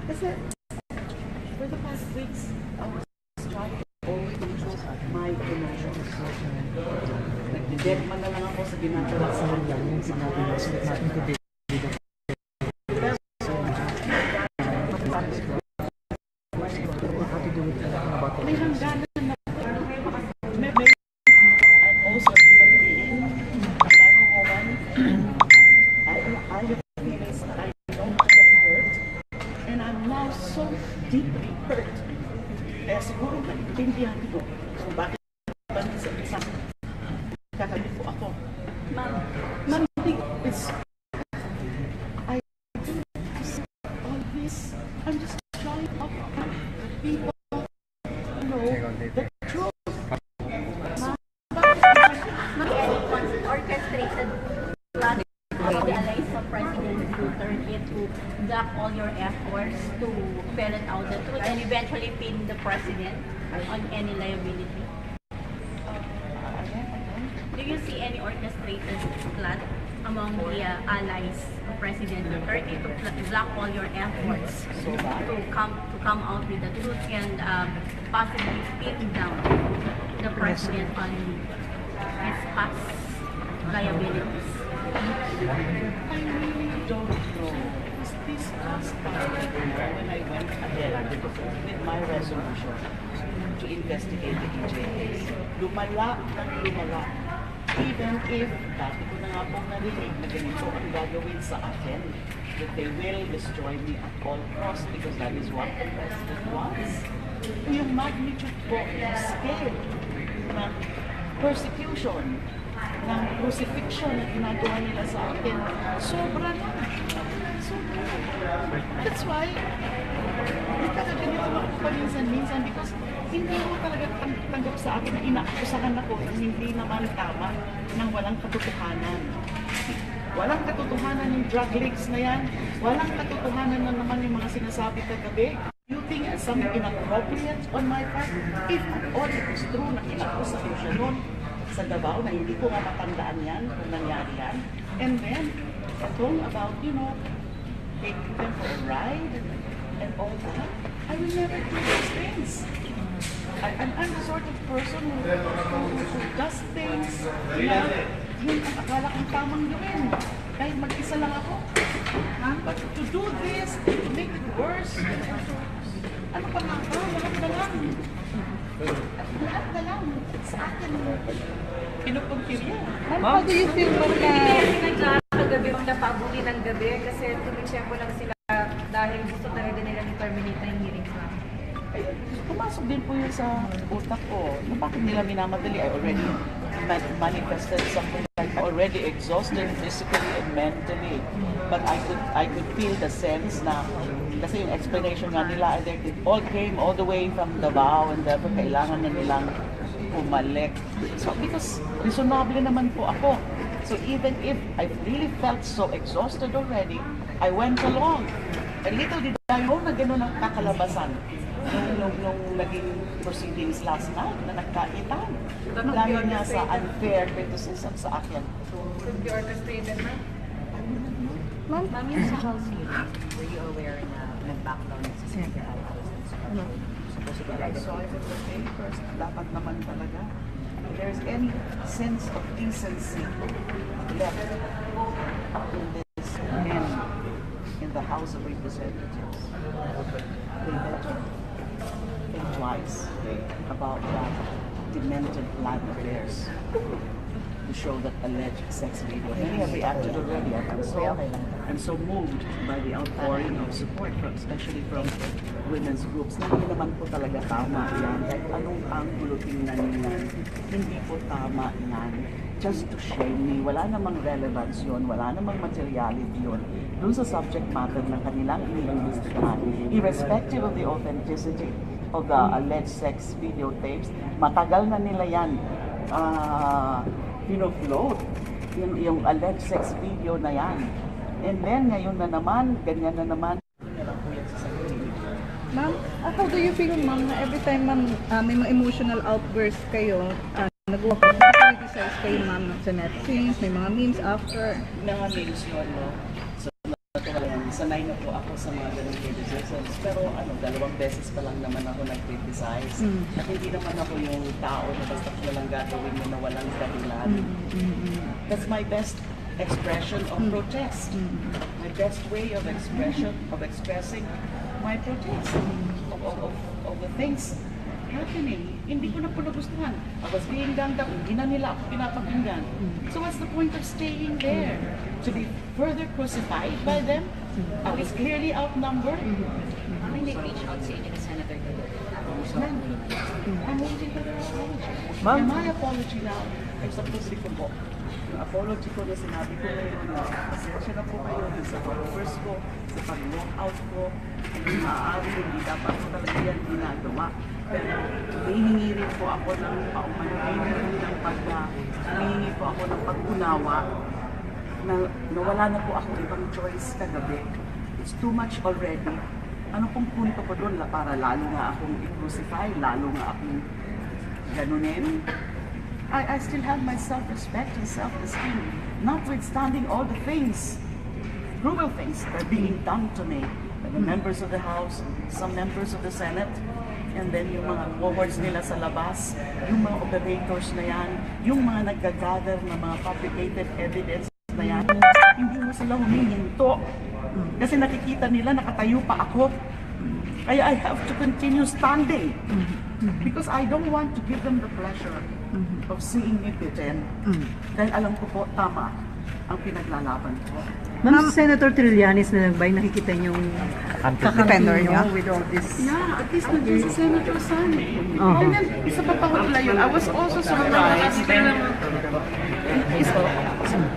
Kasi, for the past weeks, I was trying to always control my emotions. Nagdidek man na lang ako sa ginagawa sa hanggang yung sinabi na sulit natin today. May hangganan na I'm also a human being. I'm a woman. I have feelings that I don't get hurt. And I'm now so deeply hurt. Kaya siguro naintindihan ko kung bakit sa isang katabi po ako. Ma'am, it's I do all this. I'm just trying to help people know the truth. Orchestrated plan of the allies of President Duterte to block all your efforts to ferret out the truth and eventually pin the president on any liability? Do you see any orchestrated plan among the allies of President Duterte to block all your efforts to come out with the truth and possibly pin down the president on his past liabilities? I really don't know. Because this last time when I went ahead with my resolution to investigate the EJ case, lumala ng lumala. Even if, dati ko na nga pong narinig na ganito ang gagawin sa akin, that they will destroy me at all costs because that is what the president wants. Yung magnitude po, yung scale ng persecution, ng crucifixion na ginagawa nila sa akin, sobra na. Sobra na. That's why, nagkakaganito ako paminsan-minsan because hindi mo talaga tanggap sa akin na inaakusahan ako ng hindi naman tama ng walang katotohanan. Walang katotohanan yung drug leaks na yan. Walang katotohanan na naman yung mga sinasabi kagabi. You think it's something inappropriate on my part? If at all it is true na inakusahan siya noon sa Davao na hindi ko nga matandaan yan kung nangyari yan. And then, talking about, taking them for a ride and all that, I will never do those things. I'm the sort of person who does things na yun ang akala kong tamang gawin. Kahit mag-isa lang ako. But to do this, to make it worse, ano pa nga ba? Lahat na lang. Lahat na lang. Sa akin, pinupumpirya. How do you feel mo na kagabi ang napabuli ng gabi kasi tumitsyempo lang sila dahil gusto talaga nila i-terminate na yung hearings na. Pumasok din po yun sa utak ko. Bakit nila minamadali? I already manifested something like I'm already exhausted physically and mentally. But I could feel the sense na kasi yung explanation nga nila, it all came all the way from Davao and therefore kailangan na nilang bumalik. So because reasonable naman po ako. So even if I really felt so exhausted already, I went along. And little did I know na gano'n ang kakalabasan nung naging proceedings last night na nagkaitan. Dahil nga sa unfair criticism sa akin. Could be orchestrated na? Ma'am, yung sa House hearing, were you aware na nag-back down sa Senator Alvarez? I saw it in the papers. Dapat naman talaga. If there's any sense of decency left in this end in the House of Representatives, they better think twice about that demented plan of theirs to show that alleged sex video. Many have reacted already. I'm so moved by the outpouring of support, especially from women's groups. Na hindi naman po talaga tama yan. Kahit anong anggulo tingnan niyan, hindi po tama yan. Just to shame me. Wala namang relevance yun. Wala namang materiality yun. Doon sa subject matter na kanilang iniimbestigahan, irrespective of the authenticity of the alleged sex videotapes, matagal na nila yan pino-float yung alleged sex video na yan. And then, ngayon na naman, ganyan na naman. Ma'am, how do you feel, ma'am, na every time, ma'am, may mga emotional outburst kayo, nag-criticize kayo, ma'am, sa netflix, may mga memes after? Mga memes yun, no? So, natural yan sanay na po ako sa mga ganong criticisms. Pero dalawang beses pa lang naman ako nag-criticize. At hindi naman ako yung tao na basta ko lang gagawin mo na walang dahilan. That's my best expression of protest. My best way of expressing my protest of the things happening. Hindi ko na po nagustuhan. I was being ganged up, hindi na nila ako pinapakinggan. So what's the point of staying there? To be further crucified by them? I was clearly outnumbered. May nag-reach out sa inyo ni Senator Kayo. I'm waiting for their apology. Ma'am? And my apology now, I'm supposed to po. Yung apology ko na sinabi ko ngayon na pasensya na po kayo sa pag-first ko, sa pag-walk out ko, hindi maaari, hindi dapat ko talaga yan ginagawa. Pero hihingi rin po ako ng hihingi po ako ng pag-unawa na wala na po ako ibang choice kagabi. It's too much already. Ano pong punto ko doon para lalo nga akong i-crucify, lalo nga akong ganunin? I still have my self-respect and self-esteem, notwithstanding all the things, cruel things that are being done to me by the members of the House, some members of the Senate, and then yung mga warlords nila sa labas, yung mga operators na yan, yung mga nag-gather ng mga fabricated evidence na yan, hindi mo sila humihinto. Kasi nakikita nila nakatayo pa ako. Kaya I have to continue standing. Because I don't want to give them the pleasure of seeing me beaten. Dahil alam ko po, tama ang pinaglalaban ko. Ma'am, Senator Trillanes na nagbay, nakikita niyong Defender niya. with all this. Yeah, at least nandiyan si Senator Sani. And then, isa pa pa wala yun. I was also surprised.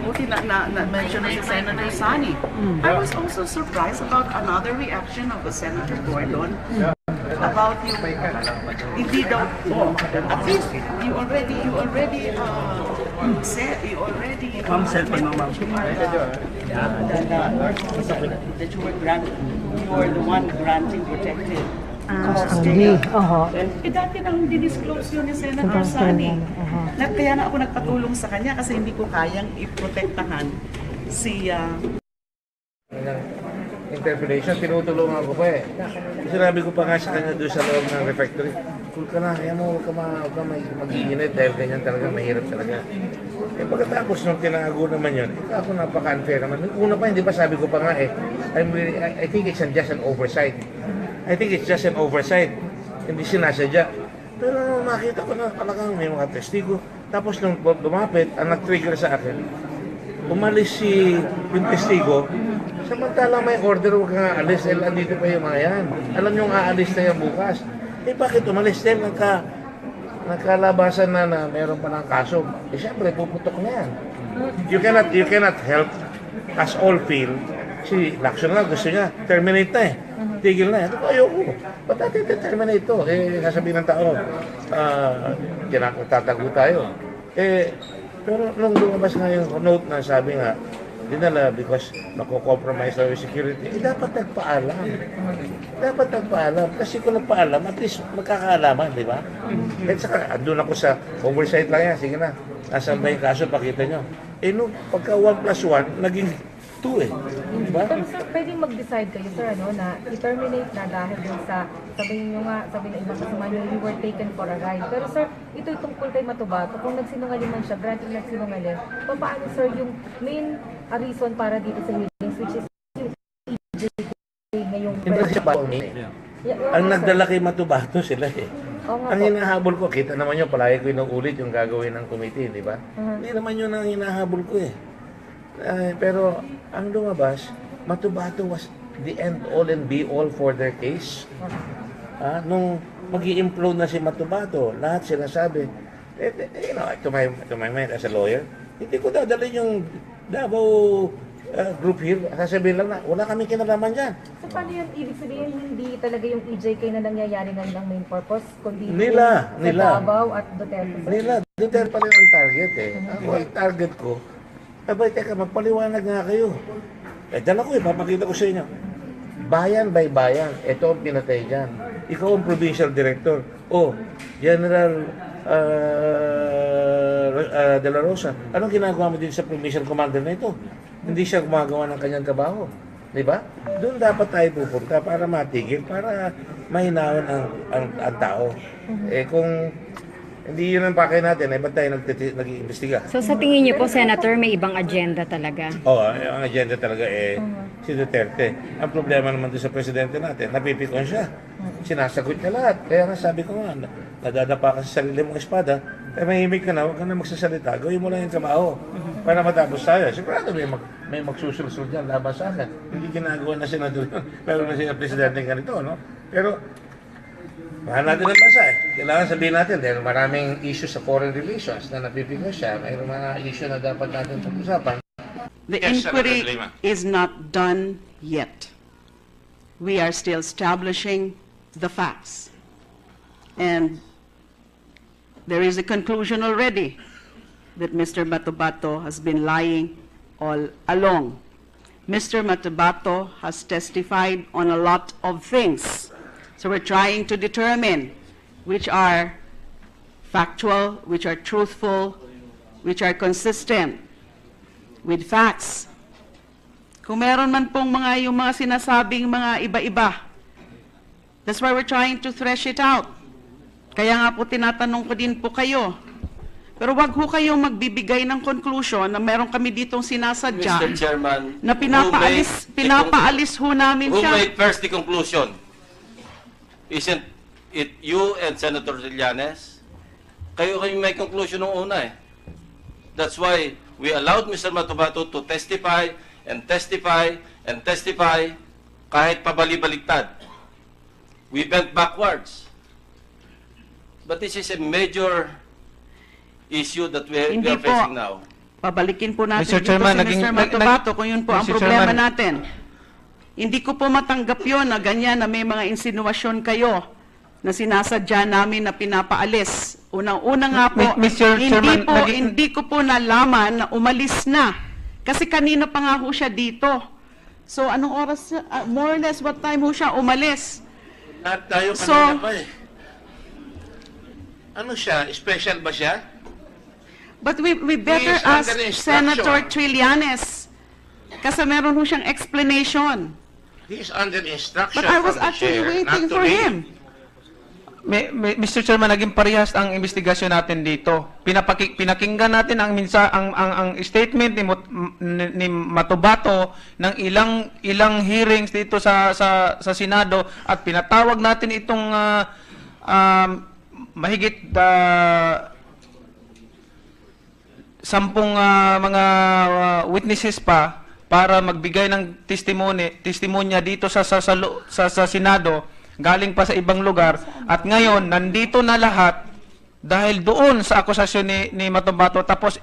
Buti na-mention na si Senator Sani. I was also surprised about another reaction of the Senator Gordon about yung hindi daw at least you already said you already that you were the one granting protective custody. Dati nang dinisclose yun ni Senator Sani. Kaya na ako nagpatulong sa kanya kasi hindi ko kayang iprotektahan si interpellation, tinutulungan ko pa eh. Sinabi ko pa nga sa kanya doon sa loob ng refectory, cool ka na, kaya mo, huwag ka mag-iinit dahil ganyan talaga, mahirap talaga. Eh pagkatapos nung tinago naman yun, ako napaka-unfair naman. Una pa, hindi ba sabi ko pa nga eh, I think it's just an oversight. I think it's just an oversight. Hindi sinasadya. Pero makita ko na talagang may mga testigo. Tapos nung lumapit, ang nag-trigger sa akin, umalis yung testigo, samantalang may order, huwag kang aalis, dahil andito pa yung mga yan. Alam nyo aalis na yan bukas. Eh bakit umalis? Dahil nagkalabasan na mayroon pa ng kaso. Eh siyempre, puputok na yan. You cannot help, as all feel, si Lacson na gusto niya, terminate na eh. Tigil na. Ayoko. Ba't natin terminate ito? Eh, sasabihin ng tao, tatago tayo. Eh, pero nung lumabas nga yung note na sabi nga, dinala because nako-compromise daw yung security, eh dapat nagpaalam. Dapat nagpaalam. Kasi kung nagpaalam, at least magkakaalaman, di ba? At saka, andun ako sa oversight lang yan. Sige na, nasaan ba yung kaso, pakita nyo. Eh no, pagka 1+1, naging 2 eh. Diba? Pero sir, pwedeng mag-decide kayo sir na i-terminate na dahil dun sa sabi ng ibang kasama nyo, you were taken for a ride. Pero sir, ito'y tungkol kay Matubato. Kung nagsinungaling man siya, granting nagsinungaling, paano sir yung main reason para dito sa hearings, which is yung EJ ngayong Hindi siya pa ang nagdala kay Matubato sila eh. Ang hinahabol ko, kita naman yun, palagi ko inuulit yung gagawin ng committee, di ba? Hindi naman yun ang hinahabol ko eh. Pero ang lumabas, Matubato was the end all and be all for their case. Nung mag-i-implode na si Matubato, lahat sinasabi, to my mind as a lawyer, hindi ko dadalhin yung Davao group here, sasabihin lang na, wala kami kinalaman dyan. So paano yun? Ibig sabihin, hindi talaga yung EJK na nangyayari ng main purpose, kundi Nila. Davao at Duterte. Duterte pala yung target eh. Ako, ang target ko, abay, teka, magpaliwanag nga kayo. Eh, dala ko, papakita ko sa inyo. Bayan by bayan, ito ang pinatay dyan. Ikaw ang provincial director. General De La Rosa, anong ginagawa mo din sa provincial commander na ito? Hindi siya gumagawa ng kanyang trabaho. Di ba? Doon dapat tayo pupunta para matigil, para mahinawan ang tao. Eh kung hindi yun ang pakay natin, ba't tayo nag-iimbestiga? So sa tingin niyo po, Senator, may ibang agenda talaga? Oo, ang agenda talaga si Duterte. Ang problema naman doon sa presidente natin, napipikon siya. Sinasagot niya lahat. Kaya nga sabi ko nga, nadadapa ka sa sarili mong espada, mahimik ka na, huwag ka na magsasalita, gawin mo lang yung trabaho para matapos tayo. Sigurado may magsusulsul dyan laban sa akin. Hindi ginagawa na senador yun, pero na siya presidente ganito, no? Pero mahal natin ang bansa eh. Kailangan sabihin natin dahil maraming issues sa foreign relations na napipigil siya. Mayroong mga issue na dapat natin pag-usapan. The Yes, inquiry Senator Lima. is not done yet. We are still establishing the facts. And there is a conclusion already that Mr. Matabato has been lying all along. Mr. Matabato has testified on a lot of things. So we're trying to determine which are factual, which are truthful, which are consistent with facts. Kung meron man pong yung mga sinasabing mga iba-iba, that's why we're trying to thresh it out. Kaya nga po tinatanong ko din po kayo. Pero wag ho kayong magbibigay ng conclusion na meron kami ditong sinasadya Mr. Chairman, na pinapaalis ho namin who siya. made first the conclusion? Isn't it you and Senator Trillanes? Kayo may conclusion nung una eh. That's why we allowed Mr. Matabato to testify and testify and testify kahit pabali-baliktad. We bent backwards. But this is a major issue that we Hindi are po. facing now. Pabalikin po natin Mr. dito Chairman, si Mr. Matabato kung yun po ang Mr. problema Chairman. natin. Hindi ko po matanggap yun na ganyan na may mga insinuasyon kayo na sinasadya namin na pinapaalis. Unang-una nga po, Mr. Chairman, hindi ko po nalaman na umalis na. Kasi kanina pa nga ho siya dito. So anong oras, more or less what time ho siya umalis? Lahat tayo So- kanina pa eh. Ano siya? Special ba siya? But we better is ask under instruction. Senator Trillanes. Kasi meron ho siyang explanation. He is under instruction But I was from the actually chair waiting not to for leave. him. Mr. Chairman, naging parehas ang investigasyon natin dito. Pinakinggan natin ang statement ni Matabato ng ilang hearings dito sa Senado at pinatawag natin itong mahigit 10 mga witnesses pa para magbigay ng testimonya dito sa Senado, galing pa sa ibang lugar, at ngayon nandito na lahat dahil doon sa akusasyon ni Matabato, tapos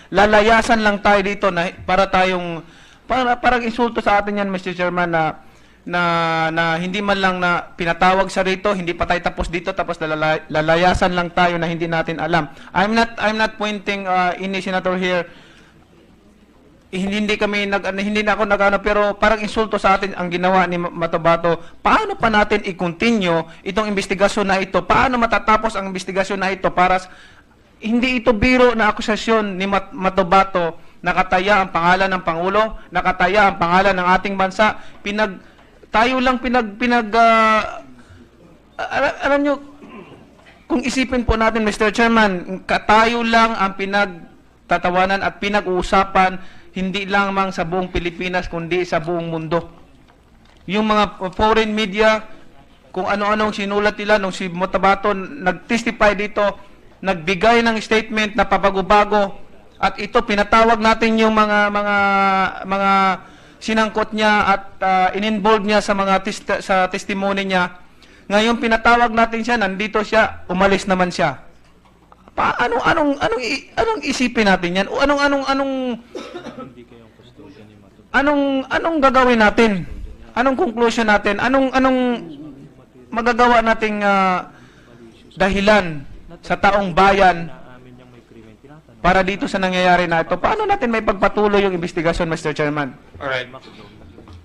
lalayasan lang tayo dito na parang insulto sa atin yan, Mr. Chairman, na hindi man lang na pinatawag sa rito, hindi pa tayo tapos dito, tapos lalayasan lang tayo na hindi natin alam. I'm not pointing any senator here. Hindi na ako nagano, pero parang insulto sa atin ang ginawa ni Matabato. Paano pa natin i-continue itong investigasyon na ito? Paano matatapos ang investigasyon na ito para hindi ito biro na akusasyon ni Matabato? Nakataya ang pangalan ng Pangulo, nakataya ang pangalan ng ating bansa. Alam nyo, kung isipin po natin, Mr. Chairman, tayo lang ang pinagtatawanan at pinag-uusapan, hindi lamang sa buong Pilipinas, kundi sa buong mundo. Yung mga foreign media, kung ano-anong sinulat nila nung si Matabato nag-testify dito, nagbigay ng statement na pabago-bago, at ito pinatawag natin yung mga sinangkot niya at in-involve niya sa mga sa testimony niya. Ngayon pinatawag natin siya, nandito siya, umalis naman siya. Anong isipin natin yan? O anong gagawin natin? Anong conclusion natin? Anong magagawa nating dahilan sa taong bayan para dito sa nangyayari na ito? Paano natin may pagpatuloy yung investigasyon, Mr. Chairman? Alright.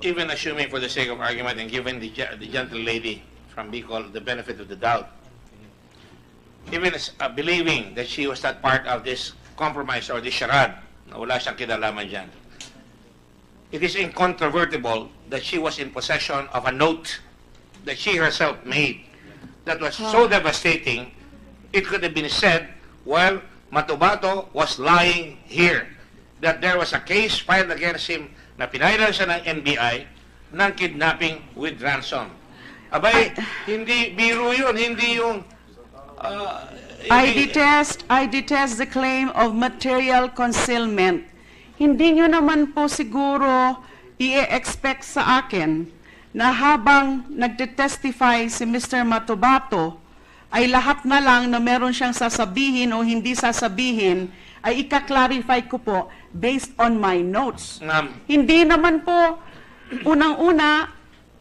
Even assuming for the sake of argument and given the gentle lady from Bicol the benefit of the doubt, even believing that she was not part of this compromise or this charade, na wala siyang kinalaman dyan, it is incontrovertible that she was in possession of a note that she herself made that was so devastating, it could have been said, well, Matubato was lying here, that there was a case filed against him na pinailan siya ng NBI ng kidnapping with ransom. Abay, hindi biro yun, hindi yung... I detest the claim of material concealment. Hindi nyo naman po siguro i-expect sa akin na habang nagte-testify si Mr. Matubato, ay lahat na lang na meron siyang sasabihin o hindi sasabihin, ay ika-clarify ko po based on my notes. Hindi naman po, unang-una,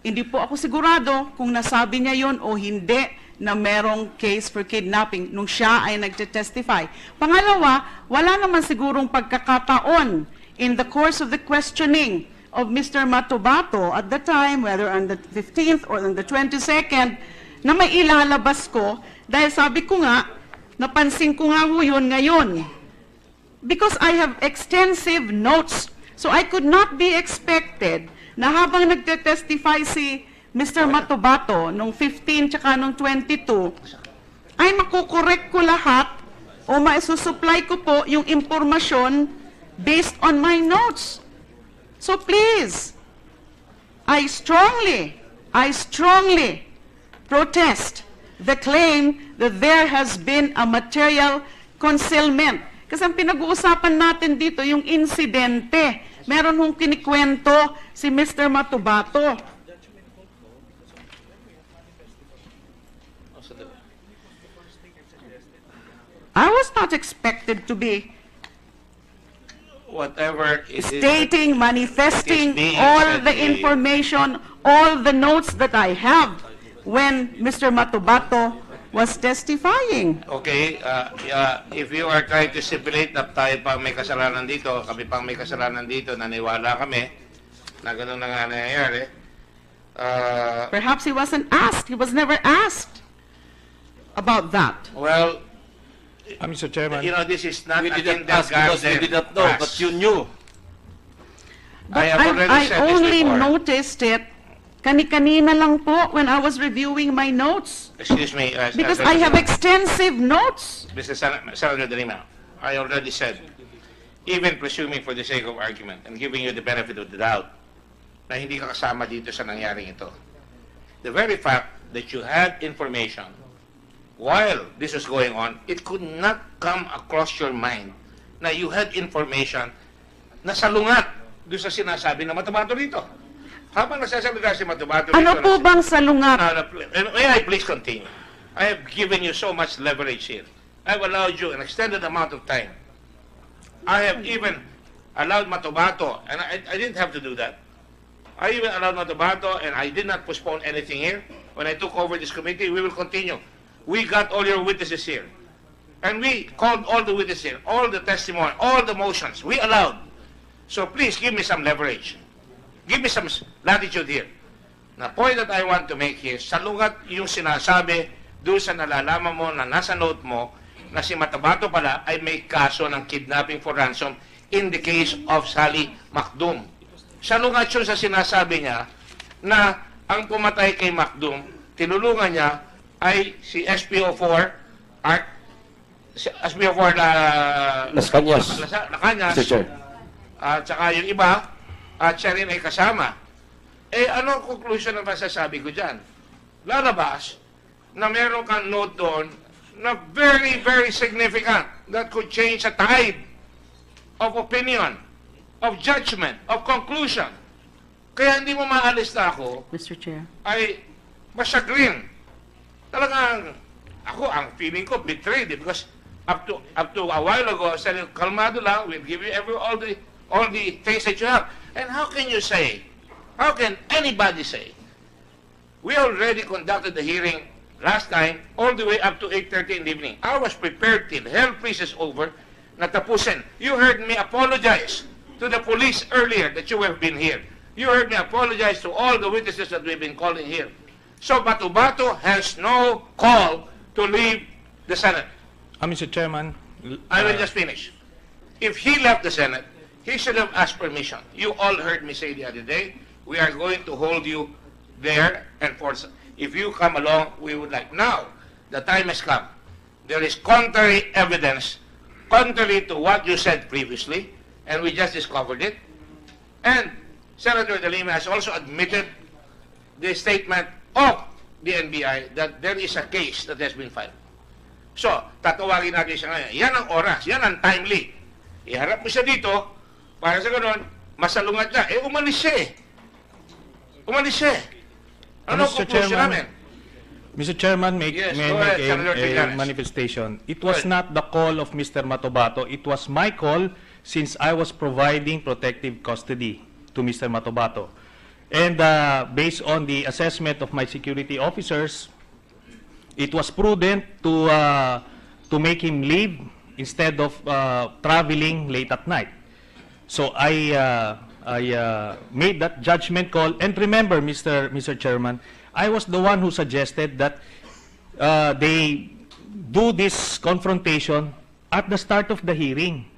hindi po ako sigurado kung nasabi niya yon o hindi na merong case for kidnapping nung siya ay nagte-testify. Pangalawa, wala naman sigurong pagkakataon in the course of the questioning of Mr. Matubato at the time, whether on the 15th or on the 22nd, na may ilalabas ko dahil sabi ko nga, napansin ko nga ho yun ngayon. Because I have extensive notes, so I could not be expected na habang nagte-testify si Mr. Matubato nung 15 tsaka nung 22, ay makukorek ko lahat o maisusupply ko po yung impormasyon based on my notes. So please, I strongly protest the claim that there has been a material concealment. Kasi ang pinag-uusapan natin dito, yung insidente. Meron hong kinikwento si Mr. Matubato. I was not expected to be whatever it is, stating, manifesting being all said the here. information, all the notes that I have when Mr. Matubato was testifying. Okay, if you are trying to stipulate na tayo pang may kasalanan dito, kami pang may kasalanan dito, naniwala kami na gano'n na nga nangyayari. Perhaps he wasn't asked. He was never asked about that. Well, Mr. Chairman. you know, this is not We a didn't ask because we did not know, but you knew. But I have already I said this only before. noticed it kani-kanina lang po when I was reviewing my notes. Excuse me. Because I have extensive notes. Mr. Senator De Lima, I already said, even presuming for the sake of argument and giving you the benefit of the doubt, na hindi ka kasama dito sa nangyaring ito. The very fact that you had information while this was going on, it could not come across your mind na you had information na salungat doon sa sinasabi na Matubato dito. Habang nagsasalita si Matubato dito... Ano po bang salungat? May I please continue? I have given you so much leverage here. I have allowed you an extended amount of time. I have even allowed Matubato, and I didn't have to do that. I even allowed Matubato, and I did not postpone anything here. When I took over this committee, we will continue. We got all your witnesses here. And we called all the witnesses here, all the testimony, all the motions. We allowed. So please give me some leverage. Give me some latitude here. The point that I want to make here, salungat yung sinasabi doon sa nalalaman mo na nasa note mo na si Matubato pala ay may kaso ng kidnapping for ransom in the case of Sally Macdum. Salungat yun sa sinasabi niya na ang pumatay kay Macdum, tinulungan niya ay si SPO4 na Las Cañas. Nakanyas, Mr. Chair. at saka yung iba, at siya rin ay kasama. Eh, ano ang conclusion na masasabi ko dyan? Lalabas na meron kang note doon na very, very significant that could change a tide of opinion, of judgment, of conclusion. Kaya hindi mo maalis na ako Mr. Chair. ay masyagrin. Talagang ako, ang feeling ko betrayed because up to a while ago, I said, kalmado lang, we'll give you all the things that you have. And how can you say, how can anybody say, we already conducted the hearing last time all the way up to 8:30 in the evening. I was prepared till hell freezes over na tapusin. You heard me apologize to the police earlier that you have been here. You heard me apologize to all the witnesses that we've been calling here. So Matubato has no call to leave the Senate. Mr. Chairman. I will just finish. If he left the Senate, He should have asked permission. You all heard me say the other day, we are going to hold you there, and if you come along, we would like. Now, the time has come. There is contrary evidence, contrary to what you said previously, and we just discovered it. And Senator De Lima has also admitted the statement of the NBI that there is a case that has been filed. So, tatawagin natin siya ngayon. Yan ang oras, yan ang timely. Iharap mo siya dito, para sa ganun, masalungat niya. Umalis siya eh. Umalis siya eh. Ano ang conclusion namin? Mr. Chairman, Yes, may go I ahead, make Senator a Trillanes. manifestation. It was Go ahead. not the call of Mr. Matobato. It was my call since I was providing protective custody to Mr. Matobato. And based on the assessment of my security officers, it was prudent to make him leave instead of traveling late at night. So I made that judgment call. And remember, Mr. Chairman, I was the one who suggested that they do this confrontation at the start of the hearing.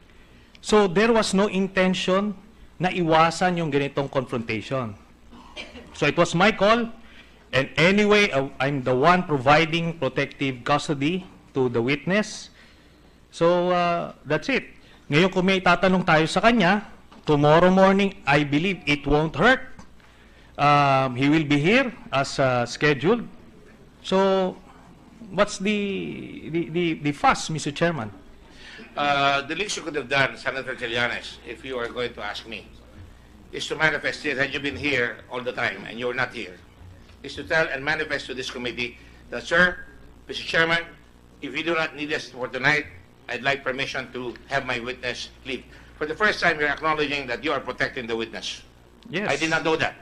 So there was no intention na iwasan yung ganitong confrontation. So it was my call, and anyway, I'm the one providing protective custody to the witness. So that's it. Ngayon kung may tatanong tayo sa kanya, tomorrow morning, I believe it won't hurt. He will be here as scheduled. So what's the fuss, Mr. Chairman? The least you could have done, Senator Trillanes, if you are going to ask me, is to manifest it. Had you been here all the time and you're not here, is to tell and manifest to this committee that, sir, Mr. Chairman, if you do not need us for tonight, I'd like permission to have my witness leave. For the first time, you're acknowledging that you are protecting the witness. Yes. I did not know that.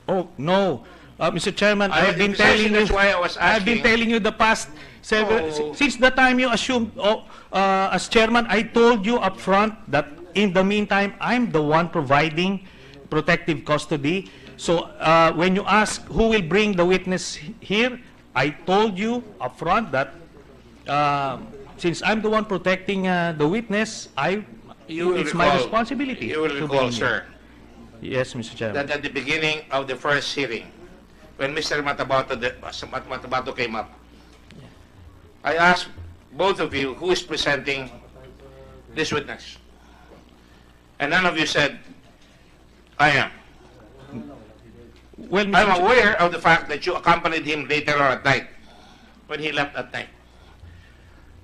Oh, no. Mr. Chairman, I've been precisely telling you, that's why I was I've been asking. telling you the past several, Oh. since the time you assumed as chairman, I told you up front that in the meantime, I'm the one providing protective custody. So when you ask who will bring the witness here, I told you up front that since I'm the one protecting the witness, it's my responsibility. You will to recall, bring him. sir, Yes, Mr. Chairman. that at the beginning of the first hearing, when Mr. Matabato came up, I asked both of you who is presenting this witness. And none of you said, I am. Well, Mr. I'm aware of the fact that you accompanied him later on at night, when he left at night.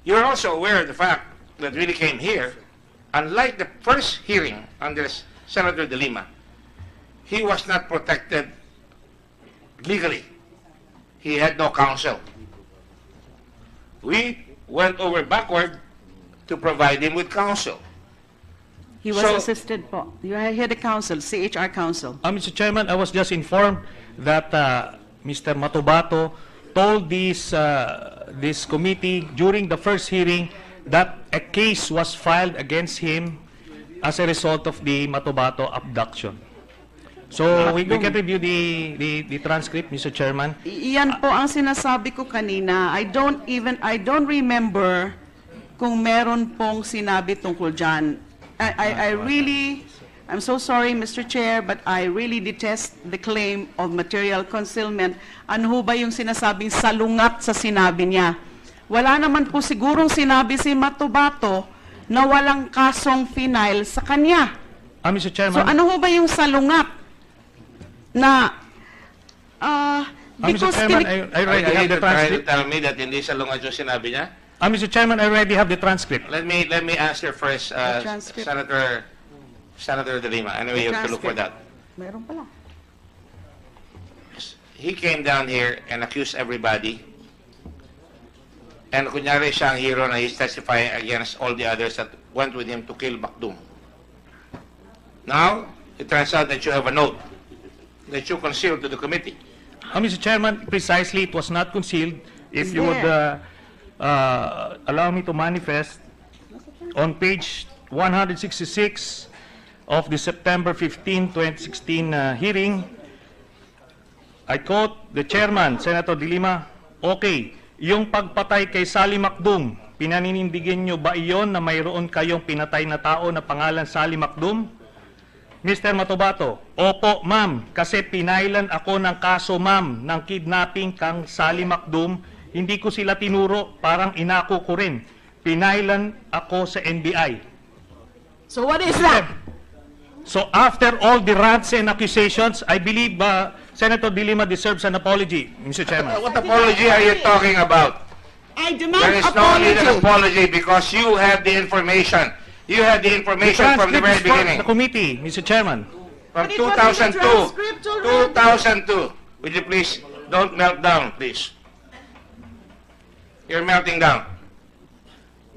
You're also aware of the fact that when he came here, unlike the first hearing under Senator De Lima, he was not protected legally. He had no counsel. We went over backward to provide him with counsel. He was So- assisted po. You had a counsel, CHR counsel. Mr. Chairman, I was just informed that Mr. Matobato told this committee during the first hearing that a case was filed against him as a result of the Matobato abduction. So we can review the transcript, Mr. Chairman. Iyan po ang sinasabi ko kanina. I don't remember kung meron pong sinabi tungkol dyan. I'm so sorry, Mr. Chair, but I really detest the claim of material concealment. Ano ho ba yung sinasabing salungat sa sinabi niya? Wala naman po sigurong sinabi si Matobato na walang kasong final sa kanya. Mr. Chairman. So ano ho ba yung salungat na Mr. because Chairman, I already have the try to transcript. tell me that hindi salungat yung sinabi niya? Mr. Chairman, I already have the transcript. Let me answer first, transcript. Senator De Lima. Anyway, you have to look for that. meron pala. He came down here and accused everybody. And kunyari siya ang hero na he's testifying against all the others that went with him to kill Bakdum. Now, it turns out that you have a note that you concealed to the committee. Mr. Chairman, precisely, it was not concealed. If you would allow me to manifest, on page 166 of the September 15, 2016 hearing, I quote the chairman, Senator De Lima, okay, yung pagpatay kay Sally Macdum, pinaninindigan nyo ba iyon na mayroon kayong pinatay na tao na pangalan Sally Macdum? Mr. Matubato, opo ma'am, kasi pinailan ako ng kaso ma'am ng kidnapping kang Sally Macdum. Hindi ko sila tinuro, parang inako ko rin. Pinailan ako sa NBI. So what is that? So after all the rants and accusations, I believe Senator De Lima deserves an apology, Mr. Chairman. What apology are you talking about? I demand There is no need an apology. apology because you have the information. You had the information from the very Transcript is for beginning. the committee, Mr. Chairman. From But it was in the 2002. transcript already. 2002. Would you please don't melt down, please? You're melting down.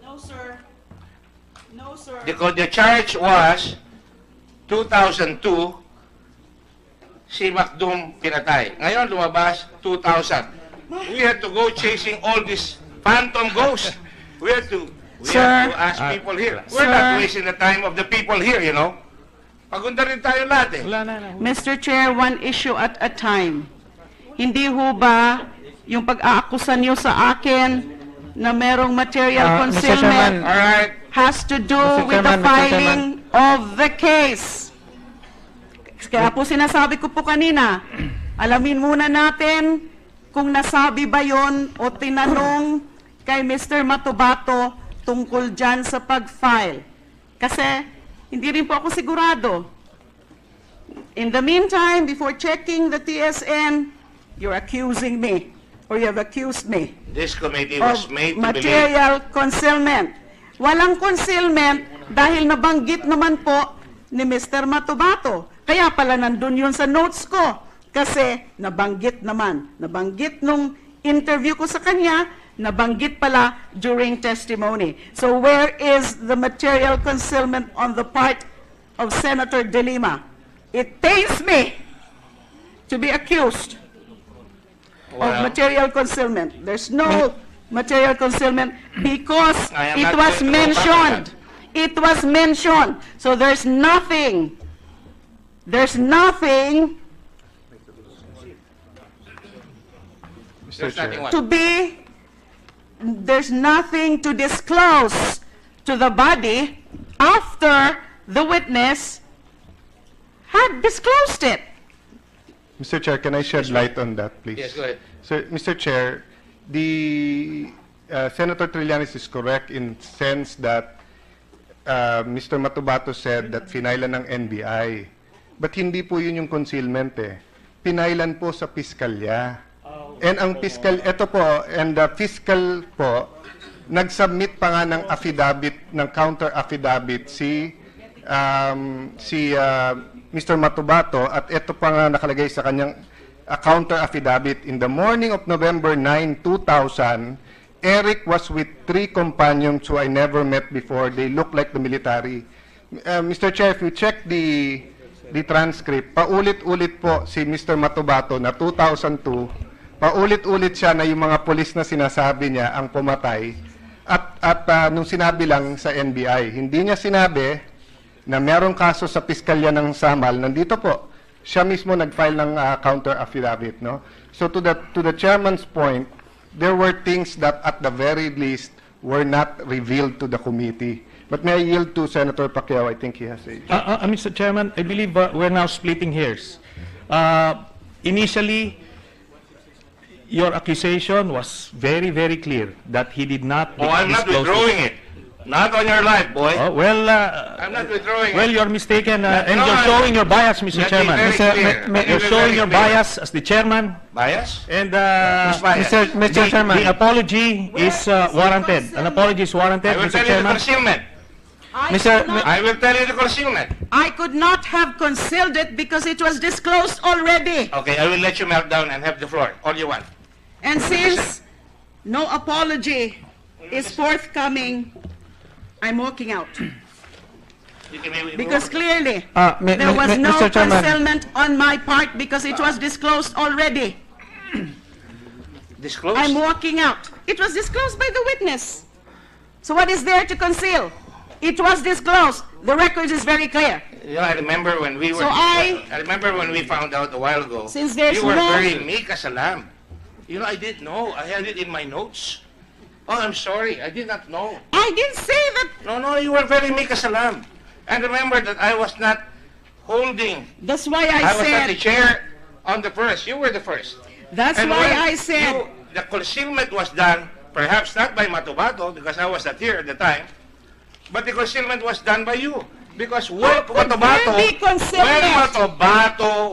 No, sir. No, sir. The charge was 2002, si Macdum pinatay. Ngayon lumabas 2000. We had to go chasing all these phantom ghosts. We have to ask people here. We're not wasting the time of the people here, you know. Pagunda rin tayo lahat eh. Mr. Chair, one issue at a time. Hindi ho ba yung pag-aakusa niyo sa akin na merong material concealment Alright. has to do with the filing of the case? Kaya po sinasabi ko po kanina, alamin muna natin kung nasabi ba yon o tinanong kay Mr. Matubato tungkol dyan sa pag-file. Kasi hindi rin po ako sigurado. In the meantime, before checking the TSN, you're accusing me, or you have accused me This committee of was made to believe. material concealment. Walang concealment dahil nabanggit naman po ni Mr. Matubato. Kaya pala nandun yun sa notes ko. Kasi nabanggit naman. Nabanggit nung interview ko sa kanya, nabanggit pala during testimony. So where is the material concealment on the part of Senator De Lima? It pains me to be accused of material concealment. There's no material concealment because I am it not was going to go back on mentioned. that. It was mentioned. So there's nothing. There's nothing There's nothing what? to be. There's nothing to disclose to the body after the witness had disclosed it. Mr. Chair, can I shed light on that, please? Yes, go ahead. So, Mr. Chair, the Senator Trillanes is correct in sense that Mr. Matubato said that finailan ng NBI. But hindi po yun yung concealment eh. Pinailan po sa piskalya. And ang fiscal, ito po, and the fiscal po, nag-submit pa nga ng affidavit, ng counter affidavit si Mr. Matubato at ito pa nga nakalagay sa kanyang counter affidavit. In the morning of November 9, 2000, Eric was with 3 companions who I never met before. They look like the military. Mr. Chair, if you check the transcript, paulit-ulit po si Mr. Matubato na 2002, paulit-ulit siya na yung mga pulis na sinasabi niya ang pumatay at nung sinabi lang sa NBI, hindi niya sinabi na merong kaso sa piskalya ng Samal. Nandito po, siya mismo nag-file ng counter affidavit, no? So to the chairman's point, there were things that at the very least were not revealed to the committee. But may I yield to Senator Pacquiao? I think he has a... Mr. Chairman, I believe we're now splitting hairs. Initially, your accusation was very, very clear that he did not Oh, I'm not disclose withdrawing it. Not on your life, boy. Oh, well, I'm not withdrawing well, it. you're mistaken, and No, you're showing your bias, Mr. Let me Chairman. very clear. Let me You're be showing very your clear. bias as the chairman, Bias? and Who's biased? Mr. Chairman. the apology is warranted. An apology is warranted, I will Mr. tell you the Chairman. concealment. I will tell you the concealment. I could not have concealed it because it was disclosed already. Okay, I will let you melt down and have the floor. All you want. And since no apology is forthcoming, I'm walking out. You can be- Because clearly, mi- there mi- was mi- no Mr. Chairman. concealment on my part because it was disclosed already. Disclose? I'm walking out. It was disclosed by the witness. So what is there to conceal? It was disclosed. The record is very clear. You know, I remember when we were... So I remember when we found out a while ago. Since there's you were no- very meek as a lamb. You know, I didn't know. I had it in my notes. Oh, I'm sorry. I did not know. I didn't say that. No, you were very meek as a lamb. And remember that I was not holding. That's why I I was at said, the chair on the first. You were the first. that's And why when I said, the concealment was done, perhaps not by Matubato, because I was not here at the time, but the concealment was done by you. Because when Matubato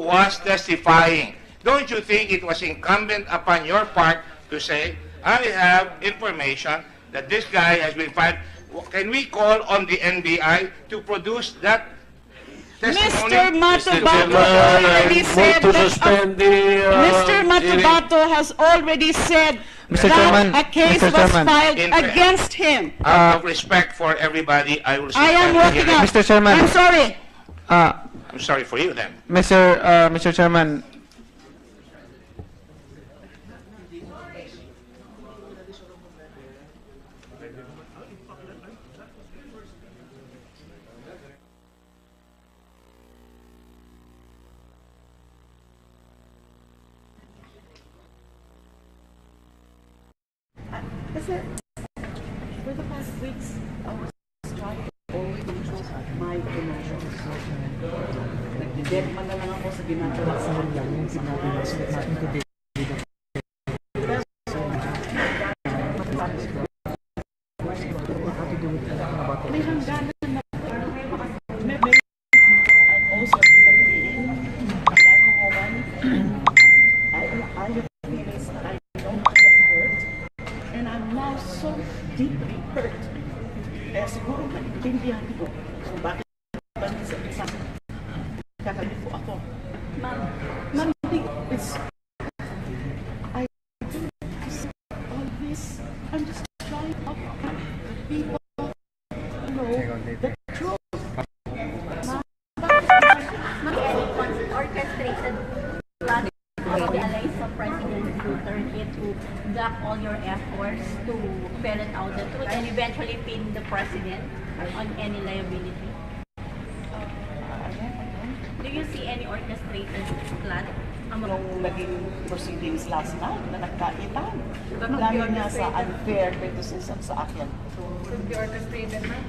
was testifying, don't you think it was incumbent upon your part to say, I have information that this guy has been fired. Can we call on the NBI to produce that testimony? Mr. Matubato already said Mr. Matubato has already said Mr. that Chairman, a case Mr. was Chairman. filed against him. Out of respect for everybody, I will I am working out. Mr. Chairman. I'm sorry. I'm sorry for you then. Mr. Chairman, Kasi, for the past weeks, I was trying to always control my emotions. Nagdidek man na lang ako sa ginagawa sa kanya. May hangganan na I'm also a human being. I'm a woman. I have feelings. I know I get hurt. And I'm now so deeply hurt. Kaya siguro maintindihan ko kung bakit isa kakalito ako. Ma'am, it's I do all this. I'm just trying to help the people know the truth. Orchestrated plan of the allies of President Duterte to block all your efforts to ferret out the truth and eventually pin the president on any liability? Do you see any orchestrated plan among Nung naging proceedings last night na nagkaitan. Dahil nga sa unfair criticism sa akin. Could be orchestrated, ma'am?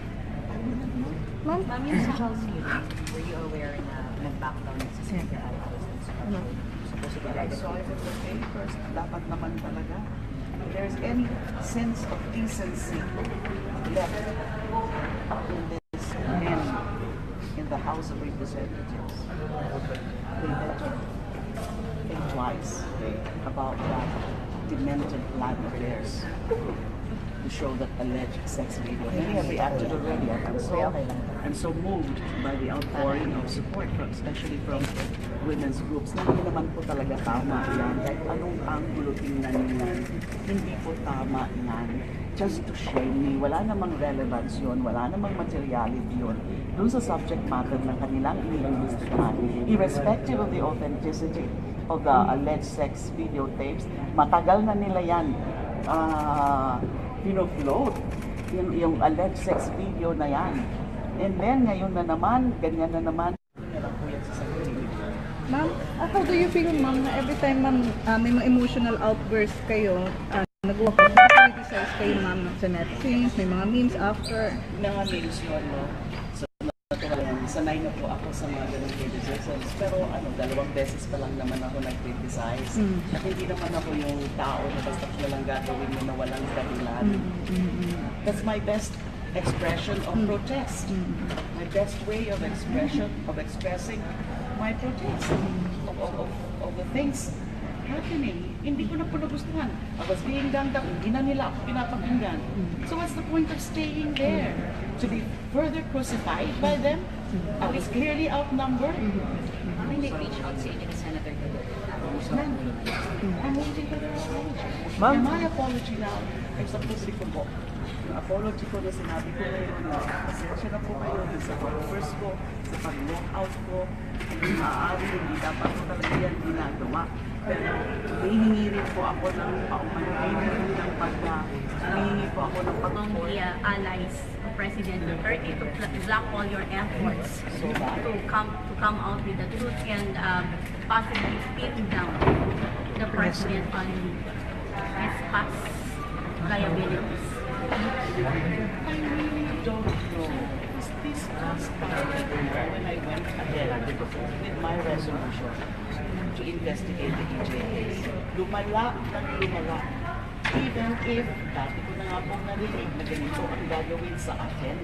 Ma'am, yung sa House hearing, Were you aware na nag-back down si Senator Alvarez? I saw it in the papers. Dapat naman talaga. If there's any sense of decency left in this men in the House of Representatives, they better think twice about that demented plan of theirs to show that alleged sex video. Many have reacted already. I'm so moved by the outpouring of support, especially from women's groups. Na hindi naman po talaga tama yan. Kahit anong angulo tingnan niyan, hindi po tama yan. Just to shame me, wala namang relevance yun, wala namang materiality yun dun sa subject matter ng kanilang iniimbestigahan. Irrespective of the authenticity of the alleged sex videotapes, matagal na nila yan pino-float yung alleged sex video na yan. And then, ngayon na naman, ganyan na naman. Ma'am, how do you feel, ma'am, na every time, ma'am, may mga emotional outburst kayo, nag-criticize kayo, ma'am, sa Netflix, may mga memes after? Mga memes yun, no? So, sanay na po ako sa mga ganong criticisms. Pero dalawang beses pa lang naman ako nag-criticize. At hindi naman ako yung tao na basta ko lang gagawin mo na walang dahilan. That's my best expression of protest. My best way of expressing my protest of the things happening. Hindi ko na po nagustuhan. I was being ganged up, hindi na nila ako pinapakinggan. So what's the point of staying there? To be further crucified by them? I was clearly outnumbered. May reach out sa inyo ni Senator I'm waiting for their apology. And my apology now ay sa publiko po. Yung apology ko na sinabi ko ngayon na pasensya na po kayo sa pag-first ko, sa pag-walk-out ko, kung maaari hindi dapat ko talaga yan ginagawa. Pero hihingi rin po ako ng paumanhin ng hihingi po ako ng among the allies of President Duterte to block all your efforts to come out with the truth and possibly pin down the president on his past liabilities? I really don't know. is this last time when I went ahead with my resolution to investigate the EJAs. Lumala ng lumala. Even if, dati ko na nga pong narinig na ganito ang gagawin sa akin,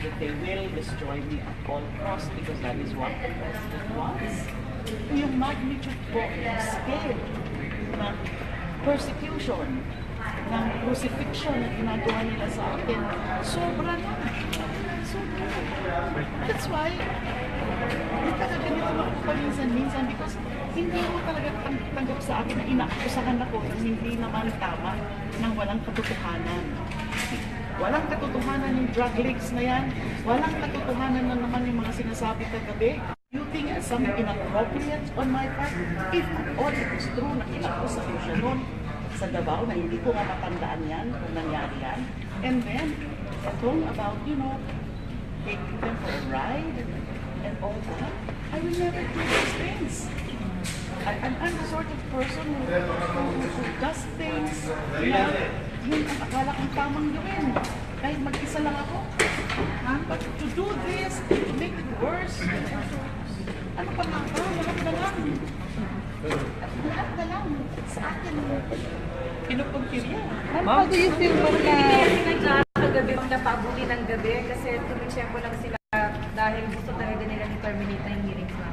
that they will destroy me at all costs because that is what the president wants. Yung magnitude po, yung scale ng persecution, ng crucifixion na ginagawa nila sa akin, sobra na. Sobra na. That's why, nagkakaganito ako paminsan-minsan because hindi mo talaga tanggap sa akin na inaakusahan ako ng hindi naman tama ng walang katotohanan. Walang katotohanan yung drug leaks na yan. Walang katotohanan na naman yung mga sinasabi kagabi. You think as something inappropriate on my part? If at all it is true na inakusa ko siya noon sa Davao na hindi ko nga matandaan yan kung nangyari yan. And then, talking about, taking them for a ride and all that, I will never do those things. I'm the sort of person who does things na yun ang akala kong tamang gawin. Kahit mag-isa lang ako. But to do this, to make it worse, ano pa nga ba? Walang na lang. Walang na lang. Sa akin, pinupuntirya. How do you feel ma'am na Kagabi bang napabuli ng gabi kasi tumitsyempo lang sila dahil gusto talaga nila ni-terminate na yung hearings na.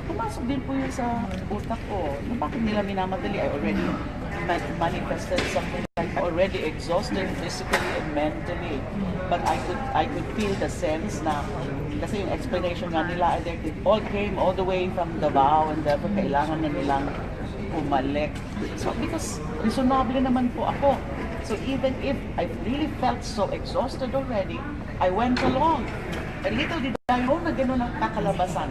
Pumasok din po yun sa utak ko. Bakit nila minamadali? I already manifested something like already exhausted physically and mentally. But I could feel the sense na kasi yung explanation nga nila, it all came all the way from Davao and therefore kailangan na nilang umalik. So because reasonable naman po ako. So even if I really felt so exhausted already, I went along. And little did I know na gano'n ang kakalabasan.